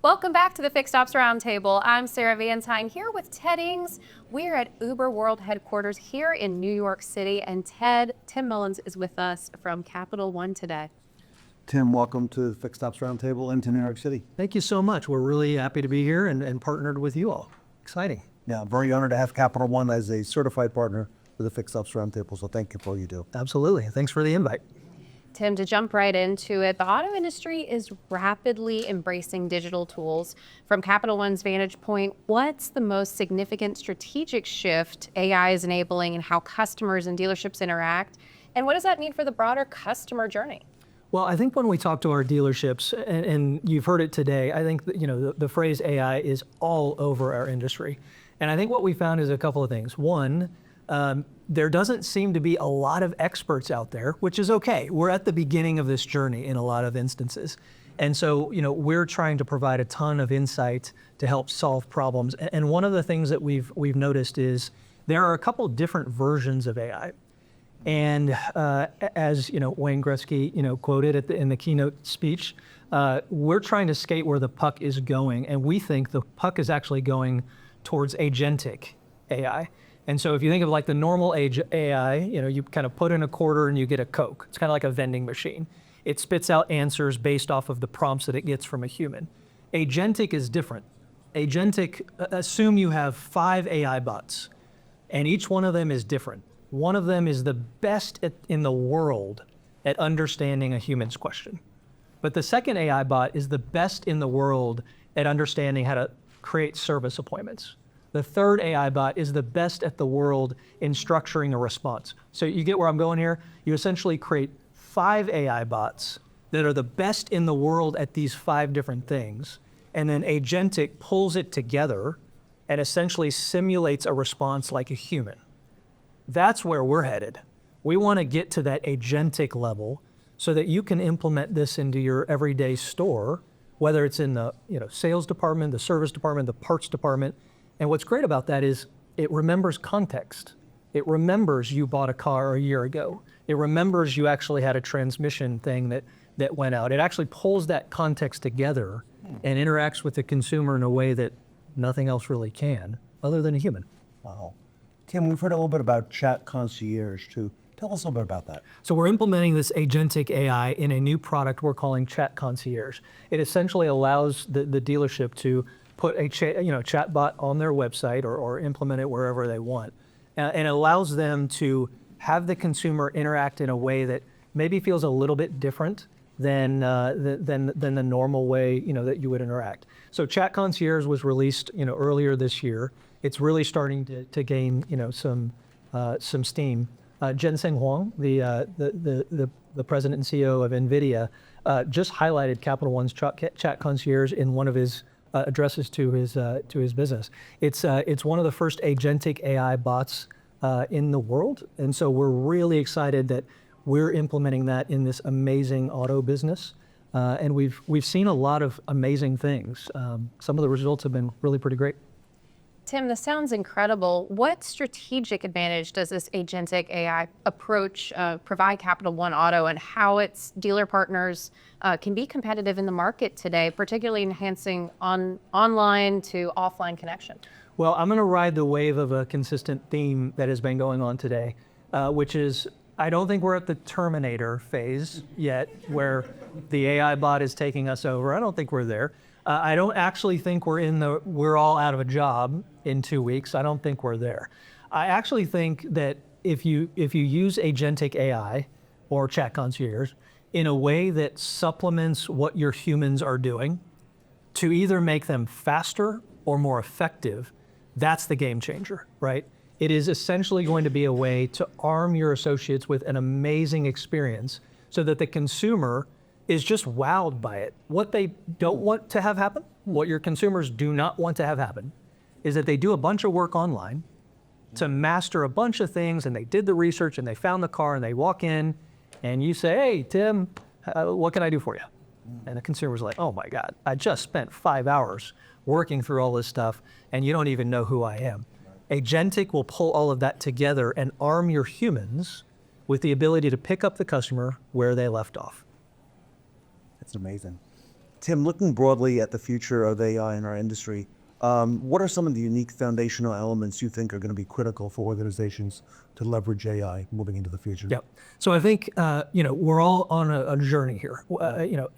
Welcome back to the Fixed Ops Roundtable. I'm Sarah Vantine here with Ted Ings. We're at Uber World Headquarters here in New York City, and Tim Mullins is with us from Capital One today. Tim, welcome to the Fixed Ops Roundtable into New York City. Thank you so much. We're really happy to be here and partnered with you all. Exciting. Yeah, I'm very honored to have Capital One as a certified partner for the Fixed Ops Roundtable, so thank you for all you do. Absolutely. Thanks for the invite. Tim, to jump right into it, the auto industry is rapidly embracing digital tools. From Capital One's vantage point, what's the most significant strategic shift AI is enabling in how customers and dealerships interact? And what does that mean for the broader customer journey? Well, I think when we talk to our dealerships, and you've heard it today, I think that, the phrase AI is all over our industry. And I think what we found is a couple of things. One, there doesn't seem to be a lot of experts out there, which is okay. We're at the beginning of this journey in a lot of instances. And so, we're trying to provide a ton of insight to help solve problems. And one of the things that we've noticed is there are a couple different versions of AI. And as Wayne Gretzky quoted in the keynote speech, we're trying to skate where the puck is going, and we think the puck is actually going towards agentic AI. And so if you think of like the normal age AI, you kind of put in a quarter and you get a Coke. It's kind of like a vending machine. It spits out answers based off of the prompts that it gets from a human. Agentic is different. Agentic, assume you have 5 AI bots, and each one of them is different. One of them is the best in the world at understanding a human's question. But the second AI bot is the best in the world at understanding how to create service appointments. The third AI bot is the best at the world in structuring a response. So you get where I'm going here? You essentially create 5 AI bots that are the best in the world at these 5 different things, and then agentic pulls it together and essentially simulates a response like a human. That's where we're headed. We want to get to that agentic level so that you can implement this into your everyday store, whether it's in the sales department, the service department, the parts department. And what's great about that is it remembers context. It remembers you bought a car a year ago. It remembers you actually had a transmission thing that went out. It actually pulls that context together and interacts with the consumer in a way that nothing else really can, other than a human. Wow. Tim, we've heard a little bit about chat concierge too. Tell us a little bit about that. So we're implementing this agentic AI in a new product we're calling Chat Concierge. It essentially allows the dealership to put a chat bot on their website or implement it wherever they want. And it allows them to have the consumer interact in a way that maybe feels a little bit different than the normal way that you would interact. So Chat Concierge was released earlier this year. It's really starting to gain some steam. Jensen Huang, the president and CEO of NVIDIA, just highlighted Capital One's Chat Concierge in one of his addresses to his business. It's one of the first agentic AI bots in the world, and so we're really excited that we're implementing that in this amazing auto business, and we've seen a lot of amazing things. Some of the results have been really pretty great. Tim, this sounds incredible. What strategic advantage does this agentic AI approach provide Capital One Auto, and how its dealer partners can be competitive in the market today, particularly enhancing online to offline connection? Well, I'm going to ride the wave of a consistent theme that has been going on today, which is I don't think we're at the Terminator phase yet, where the AI bot is taking us over. I don't think we're there. I don't actually think we're all out of a job in 2 weeks. I don't think we're there. I actually think that if you use agentic AI or Chat Concierge in a way that supplements what your humans are doing to either make them faster or more effective, that's the game changer, right? It is essentially going to be a way to arm your associates with an amazing experience so that the consumer is just wowed by it. What they don't want to have happen, what your consumers do not want to have happen, is that they do a bunch of work online to master a bunch of things, and they did the research and they found the car, and they walk in and you say, "Hey, Tim, what can I do for you?" And the consumer's like, "Oh my God, I just spent 5 hours working through all this stuff and you don't even know who I am." Agentic will pull all of that together and arm your humans with the ability to pick up the customer where they left off. That's amazing. Tim, looking broadly at the future of AI in our industry, what are some of the unique foundational elements you think are going to be critical for organizations to leverage AI moving into the future? Yeah. So I think we're all on a journey here.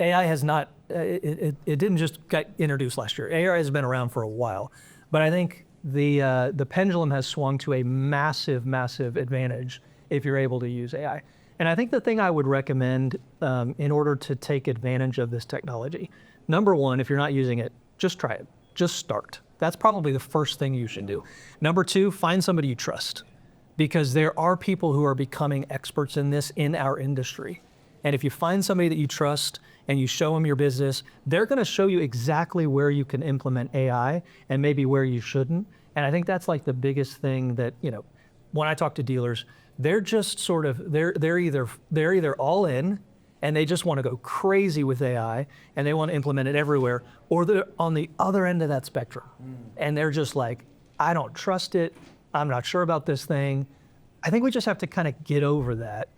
AI has not. It didn't just get introduced last year. AI has been around for a while, but I think the pendulum has swung to a massive, massive advantage if you're able to use AI. And I think the thing I would recommend in order to take advantage of this technology, number one, if you're not using it, just try it. Just start. That's probably the first thing you should do. Number two, find somebody you trust, because there are people who are becoming experts in this in our industry. And if you find somebody that you trust and you show them your business, they're going to show you exactly where you can implement AI and maybe where you shouldn't. And I think that's like the biggest thing that, when I talk to dealers, they're just sort of, they're either all in and they just want to go crazy with AI and they want to implement it everywhere, or they're on the other end of that spectrum. And they're just like, I don't trust it. I'm not sure about this thing. I think we just have to kind of get over that.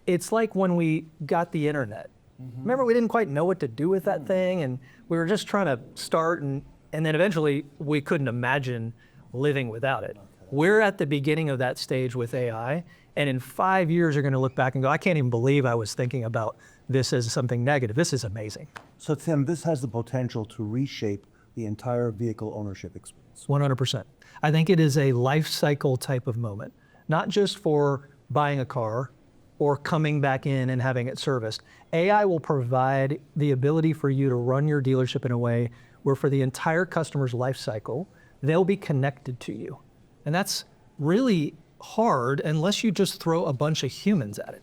It's like when we got the internet. Remember, we didn't quite know what to do with that thing, and we were just trying to start, and then eventually we couldn't imagine living without it. We're at the beginning of that stage with AI, and in 5 years you're going to look back and go, I can't even believe I was thinking about this as something negative. This is amazing. So Tim, this has the potential to reshape the entire vehicle ownership experience. 100%. I think it is a life cycle type of moment, not just for buying a car or coming back in and having it serviced. AI will provide the ability for you to run your dealership in a way where for the entire customer's life cycle, they'll be connected to you. And that's really hard unless you just throw a bunch of humans at it,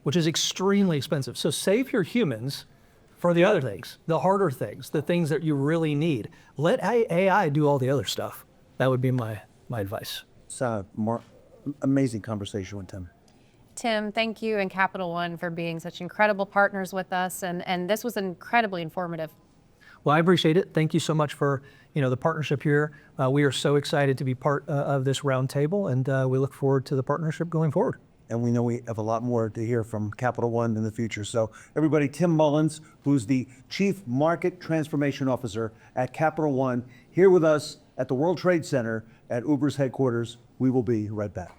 which is extremely expensive. So save your humans for the other things, the harder things, the things that you really need. Let AI do all the other stuff. That would be my advice. It's a more amazing conversation with Tim. Tim, thank you and Capital One for being such incredible partners with us. And this was incredibly informative. Well, I appreciate it. Thank you so much for the partnership here. We are so excited to be part of this roundtable, and we look forward to the partnership going forward. And we know we have a lot more to hear from Capital One in the future. So everybody, Tim Mullins, who's the Chief Market Transformation Officer at Capital One, here with us at the World Trade Center at Uber's headquarters. We will be right back.